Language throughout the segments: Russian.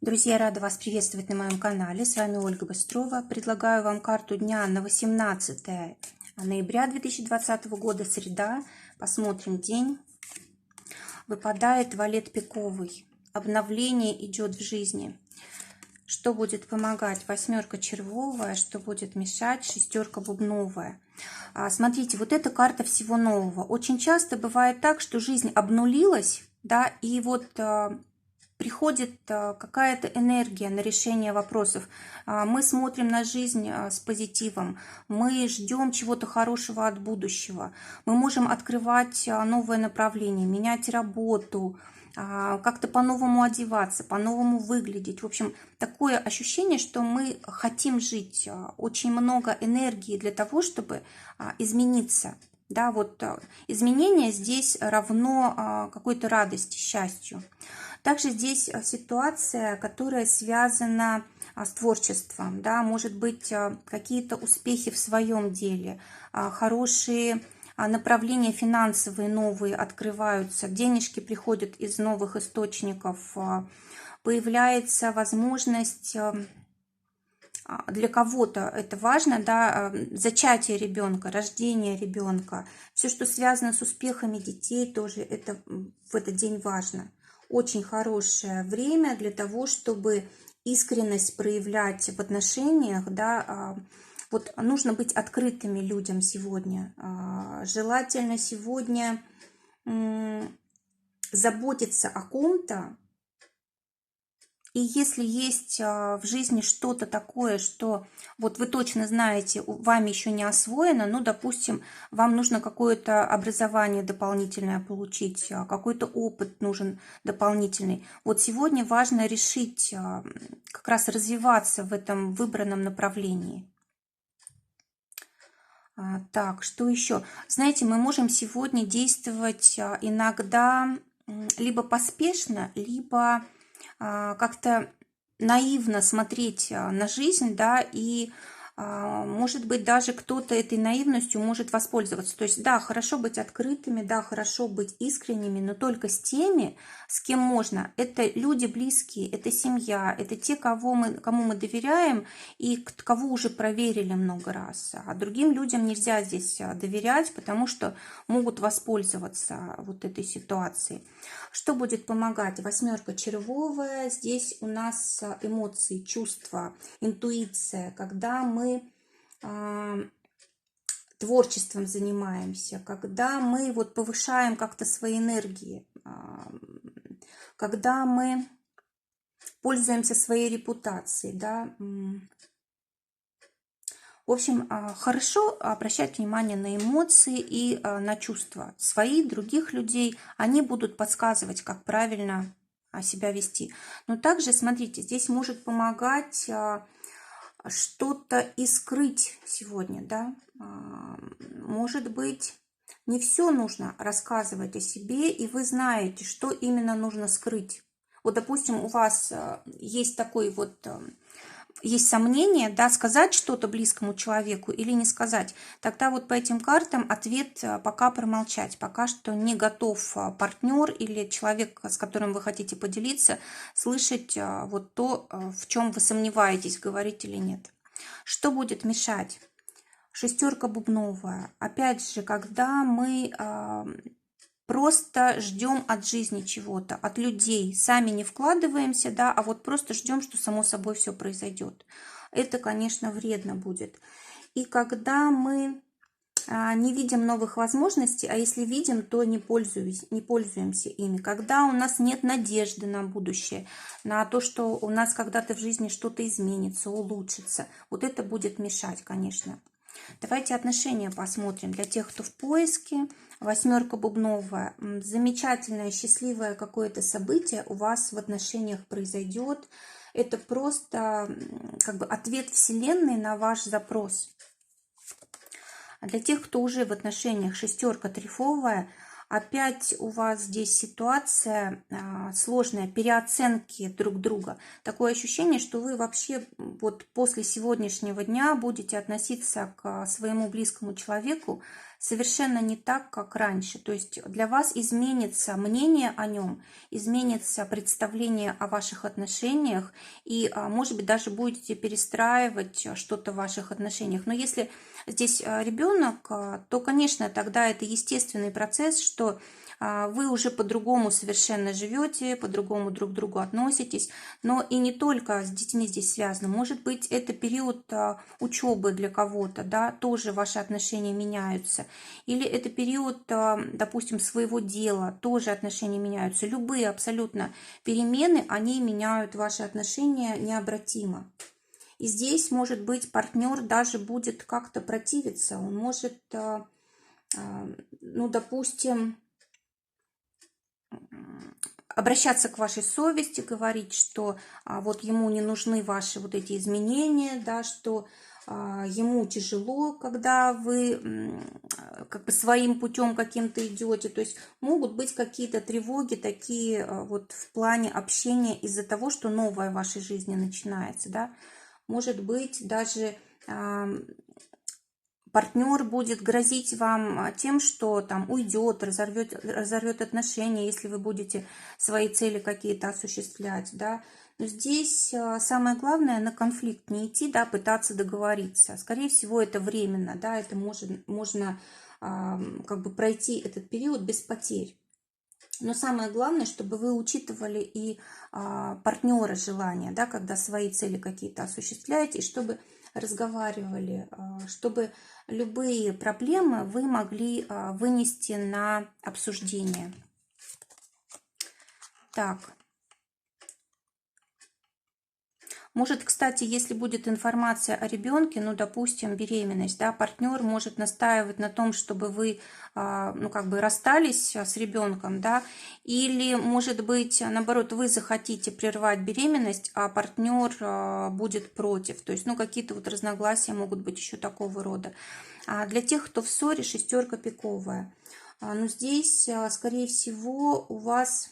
Друзья, рада вас приветствовать на моем канале. С вами Ольга Быстрова. Предлагаю вам карту дня на 18 ноября 2020 года, среда. Посмотрим день. Выпадает валет пиковый. Обновление идет в жизни. Что будет помогать? Восьмерка червовая. Что будет мешать? Шестерка бубновая. Смотрите, вот эта карта всего нового. Очень часто бывает так, что жизнь обнулилась, да, и вот приходит какая-то энергия на решение вопросов. Мы смотрим на жизнь с позитивом, мы ждем чего-то хорошего от будущего, мы можем открывать новое направление, менять работу, как-то по-новому одеваться, по-новому выглядеть. В общем, такое ощущение, что мы хотим жить. Очень много энергии для того, чтобы измениться. Да, вот изменение здесь равно какой-то радости, счастью. Также здесь ситуация, которая связана с творчеством. Да, может быть, какие-то успехи в своем деле, хорошие направления финансовые новые открываются, денежки приходят из новых источников, появляется возможность, для кого-то это важно, да, зачатие ребенка, рождение ребенка, все, что связано с успехами детей, тоже это в этот день важно. Очень хорошее время для того, чтобы искренность проявлять в отношениях, да, вот нужно быть открытыми людям сегодня. Желательно сегодня заботиться о ком-то. И если есть в жизни что-то такое, что вот вы точно знаете, вами еще не освоено, ну, допустим, вам нужно какое-то образование дополнительное получить, какой-то опыт нужен дополнительный. Вот сегодня важно решить как раз развиваться в этом выбранном направлении. Так, что еще? Знаете, мы можем сегодня действовать иногда либо поспешно, либо как-то наивно смотреть на жизнь, да, и может быть даже кто-то этой наивностью может воспользоваться. То есть да, хорошо быть открытыми, да, хорошо быть искренними, но только с теми, с кем можно. Это люди близкие, это семья, это те, кому мы доверяем и кого уже проверили много раз. А другим людям нельзя здесь доверять, потому что могут воспользоваться вот этой ситуацией. Что будет помогать? Восьмерка червовая. Здесь у нас эмоции, чувства, интуиция, когда мы творчеством занимаемся, когда мы вот повышаем как-то свои энергии, когда мы пользуемся своей репутацией, да. В общем, хорошо обращать внимание на эмоции и на чувства свои, других людей. Они будут подсказывать, как правильно себя вести. Но также, смотрите, здесь может помогать что-то и скрыть сегодня, да. Может быть, не все нужно рассказывать о себе, и вы знаете, что именно нужно скрыть. Вот, допустим, у вас есть такой вот... Есть сомнение, да, сказать что-то близкому человеку или не сказать, тогда вот по этим картам ответ пока промолчать, пока что не готов партнер или человек, с которым вы хотите поделиться, слышать вот то, в чем вы сомневаетесь, говорить или нет. Что будет мешать? Шестерка бубновая. Опять же, когда мы просто ждем от жизни чего-то, от людей, сами не вкладываемся, да, а вот просто ждем, что само собой все произойдет. Это, конечно, вредно будет. И когда мы не видим новых возможностей, а если видим, то не пользуемся ими. Когда у нас нет надежды на будущее, на то, что у нас когда-то в жизни что-то изменится, улучшится, вот это будет мешать, конечно. Давайте отношения посмотрим. Для тех, кто в поиске, восьмерка бубновая. Замечательное, счастливое какое-то событие у вас в отношениях произойдет. Это просто как бы ответ Вселенной на ваш запрос. А для тех, кто уже в отношениях, шестерка трефовая, опять у вас здесь ситуация сложная, переоценки друг друга. Такое ощущение, что вы вообще вот после сегодняшнего дня будете относиться к своему близкому человеку совершенно не так, как раньше. То есть для вас изменится мнение о нем, изменится представление о ваших отношениях, и, может быть, даже будете перестраивать что-то в ваших отношениях. Но если здесь ребенок, то, конечно, тогда это естественный процесс, что вы уже по-другому совершенно живете, по-другому друг к другу относитесь, но и не только с детьми здесь связано. Может быть, это период учебы для кого-то, да, тоже ваши отношения меняются. Или это период, допустим, своего дела, тоже отношения меняются. Любые абсолютно перемены, они меняют ваши отношения необратимо. И здесь, может быть, партнер даже будет как-то противиться. Он может, ну, допустим, обращаться к вашей совести, говорить, что вот ему не нужны ваши вот эти изменения, да, что ему тяжело, когда вы как бы своим путем каким-то идете. То есть могут быть какие-то тревоги такие вот в плане общения из-за того, что новое в вашей жизни начинается, да. Может быть, даже партнер будет грозить вам тем, что там уйдет, разорвет отношения, если вы будете свои цели какие-то осуществлять, да. Но здесь самое главное на конфликт не идти, да, пытаться договориться. Скорее всего, это временно, да, это можно как бы пройти этот период без потерь. Но самое главное, чтобы вы учитывали и партнера желания, да, когда свои цели какие-то осуществляете, и чтобы разговаривали, чтобы любые проблемы вы могли вынести на обсуждение. Так. Может, кстати, если будет информация о ребенке, ну, допустим, беременность, да, партнер может настаивать на том, чтобы вы, ну, как бы расстались с ребенком, да, или, может быть, наоборот, вы захотите прервать беременность, а партнер будет против. То есть, ну, какие-то вот разногласия могут быть еще такого рода. А для тех, кто в ссоре, шестерка пиковая. Но здесь, скорее всего, у вас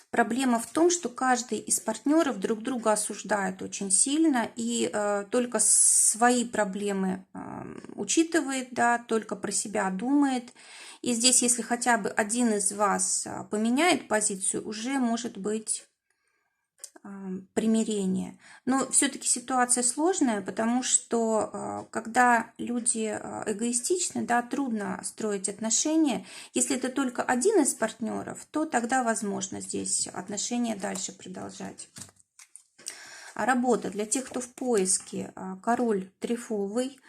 проблема в том, что каждый из партнеров друг друга осуждает очень сильно и только свои проблемы учитывает, да, только про себя думает. И здесь, если хотя бы один из вас поменяет позицию, уже может быть примирение. Но все-таки ситуация сложная, потому что когда люди эгоистичны, да, трудно строить отношения. Если это только один из партнеров, то тогда возможно здесь отношения дальше продолжать. А работа для тех, кто в поиске, король трефовый.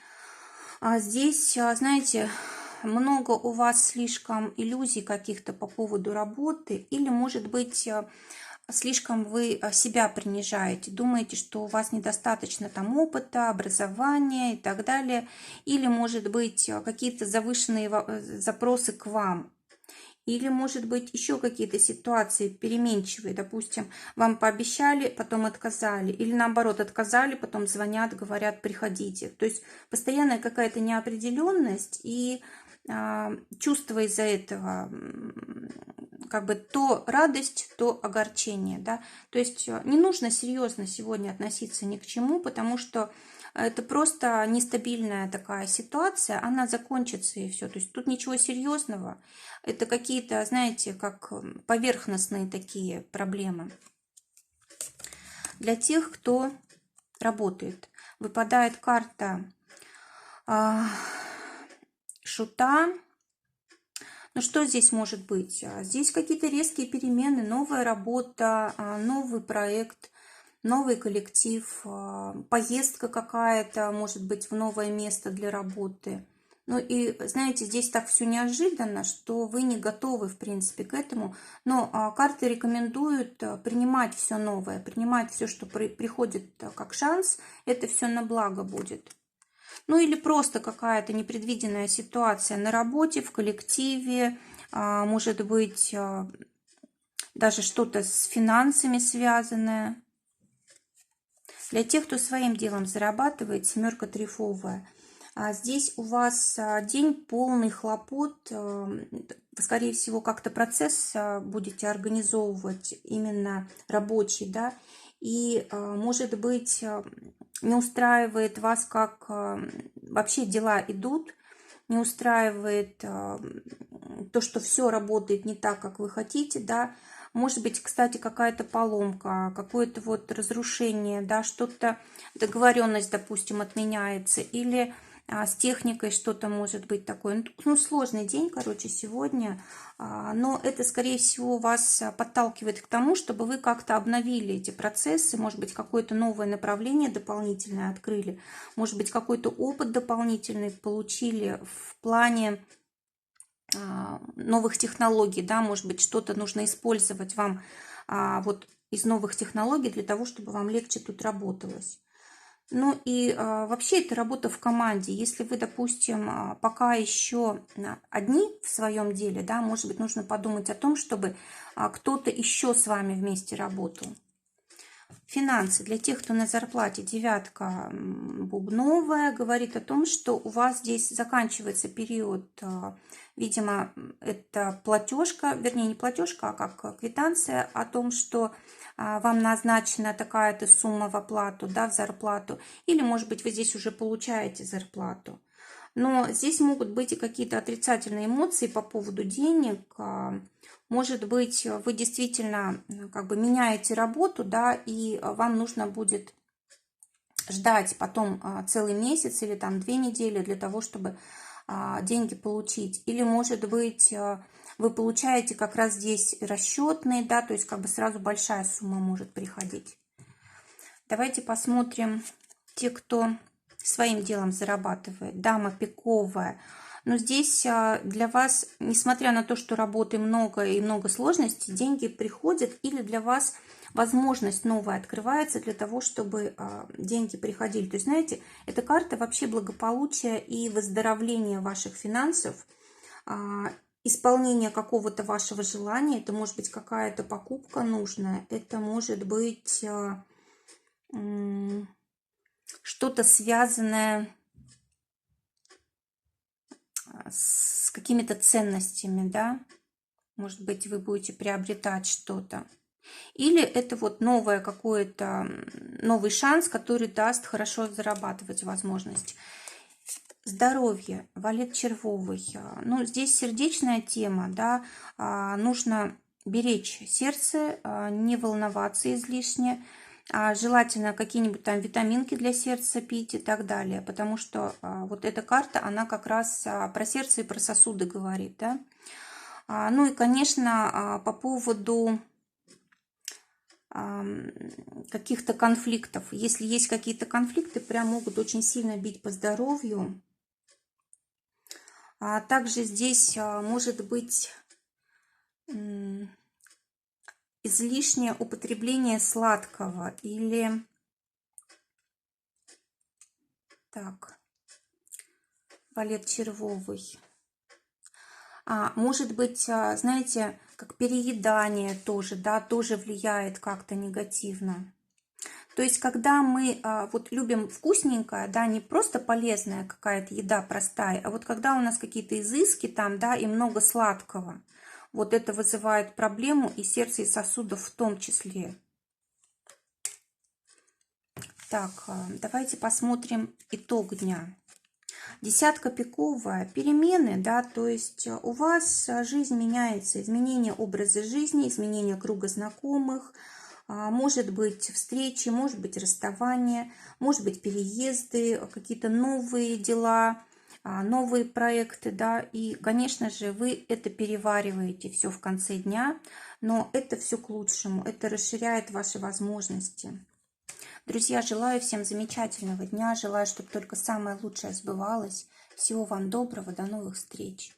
Здесь, знаете, много у вас слишком иллюзий каких-то по поводу работы, или, может быть, слишком вы себя принижаете, думаете, что у вас недостаточно там опыта, образования и так далее, или, может быть, какие-то завышенные запросы к вам, или, может быть, еще какие-то ситуации переменчивые, допустим, вам пообещали, потом отказали, или наоборот, отказали, потом звонят, говорят, приходите. То есть постоянная какая-то неопределенность и чувство из-за этого, как бы то радость, то огорчение, да. То есть не нужно серьезно сегодня относиться ни к чему, потому что это просто нестабильная такая ситуация, она закончится и все. То есть тут ничего серьезного, это какие-то, знаете, как поверхностные такие проблемы. Для тех, кто работает, выпадает карта шута. Ну что здесь может быть? Здесь какие-то резкие перемены, новая работа, новый проект, новый коллектив, поездка какая-то, может быть, в новое место для работы. Ну и, знаете, здесь так все неожиданно, что вы не готовы, в принципе, к этому. Но карты рекомендуют принимать все новое, принимать все, что приходит как шанс, это все на благо будет. Ну или просто какая-то непредвиденная ситуация на работе, в коллективе, может быть, даже что-то с финансами связанное. Для тех, кто своим делом зарабатывает, семерка трефовая. Здесь у вас день полный хлопот, скорее всего, как-то процесс будете организовывать именно рабочий, да, и, может быть, не устраивает вас, как вообще дела идут, не устраивает то, что все работает не так, как вы хотите, да. Может быть, кстати, какая-то поломка, какое-то вот разрушение, да, что-то, договоренность, допустим, отменяется, или с техникой что-то может быть такое. Ну, сложный день, короче, сегодня, но это, скорее всего, вас подталкивает к тому, чтобы вы как-то обновили эти процессы, может быть, какое-то новое направление дополнительное открыли, может быть, какой-то опыт дополнительный получили в плане новых технологий, да, может быть, что-то нужно использовать вам вот из новых технологий для того, чтобы вам легче тут работалось. Ну и вообще это работа в команде. Если вы, допустим, пока еще одни в своем деле, да, может быть, нужно подумать о том, чтобы кто-то еще с вами вместе работал. Финансы. Для тех, кто на зарплате, девятка бубновая, говорит о том, что у вас здесь заканчивается период, видимо, это платежка, вернее, не платежка, а как квитанция о том, что вам назначена такая-то сумма в оплату, да, в зарплату, или, может быть, вы здесь уже получаете зарплату. Но здесь могут быть и какие-то отрицательные эмоции по поводу денег. Может быть, вы действительно как бы меняете работу, да, и вам нужно будет ждать потом целый месяц или там 2 недели для того, чтобы деньги получить. Или, может быть, вы получаете как раз здесь расчетные, да, то есть как бы сразу большая сумма может приходить. Давайте посмотрим те, кто своим делом зарабатывает. Дама пиковая. Но здесь для вас, несмотря на то, что работы много и много сложностей, деньги приходят, или для вас возможность новая открывается для того, чтобы деньги приходили. То есть, знаете, эта карта вообще благополучия и выздоровления ваших финансов, исполнение какого-то вашего желания. Это может быть какая-то покупка нужная, это может быть что-то связанное с какими-то ценностями, да, может быть, вы будете приобретать что-то. Или это вот новое какое-то, новый шанс, который даст хорошо зарабатывать возможность. Здоровье, валет червовый. Ну, здесь сердечная тема, да, нужно беречь сердце, не волноваться излишне, желательно какие-нибудь там витаминки для сердца пить и так далее, потому что вот эта карта, она как раз про сердце и про сосуды говорит, да. Ну и, конечно, по поводу каких-то конфликтов. Если есть какие-то конфликты, прям могут очень сильно бить по здоровью. Также здесь может быть излишнее употребление сладкого или так, валет червовый. Может быть, знаете, как переедание тоже, да, тоже влияет как-то негативно. То есть, когда мы вот любим вкусненькое, да, не просто полезная какая-то еда простая, а вот когда у нас какие-то изыски там, да, и много сладкого, вот это вызывает проблему и сердца, и сосудов в том числе. Так, давайте посмотрим итог дня. Десятка пиковая, перемены, да, то есть у вас жизнь меняется, изменение образа жизни, изменение круга знакомых, может быть встречи, может быть расставание, может быть переезды, какие-то новые дела, новые проекты, да, и, конечно же, вы это перевариваете все в конце дня, но это все к лучшему, это расширяет ваши возможности. Друзья, желаю всем замечательного дня, желаю, чтобы только самое лучшее сбывалось. Всего вам доброго, до новых встреч!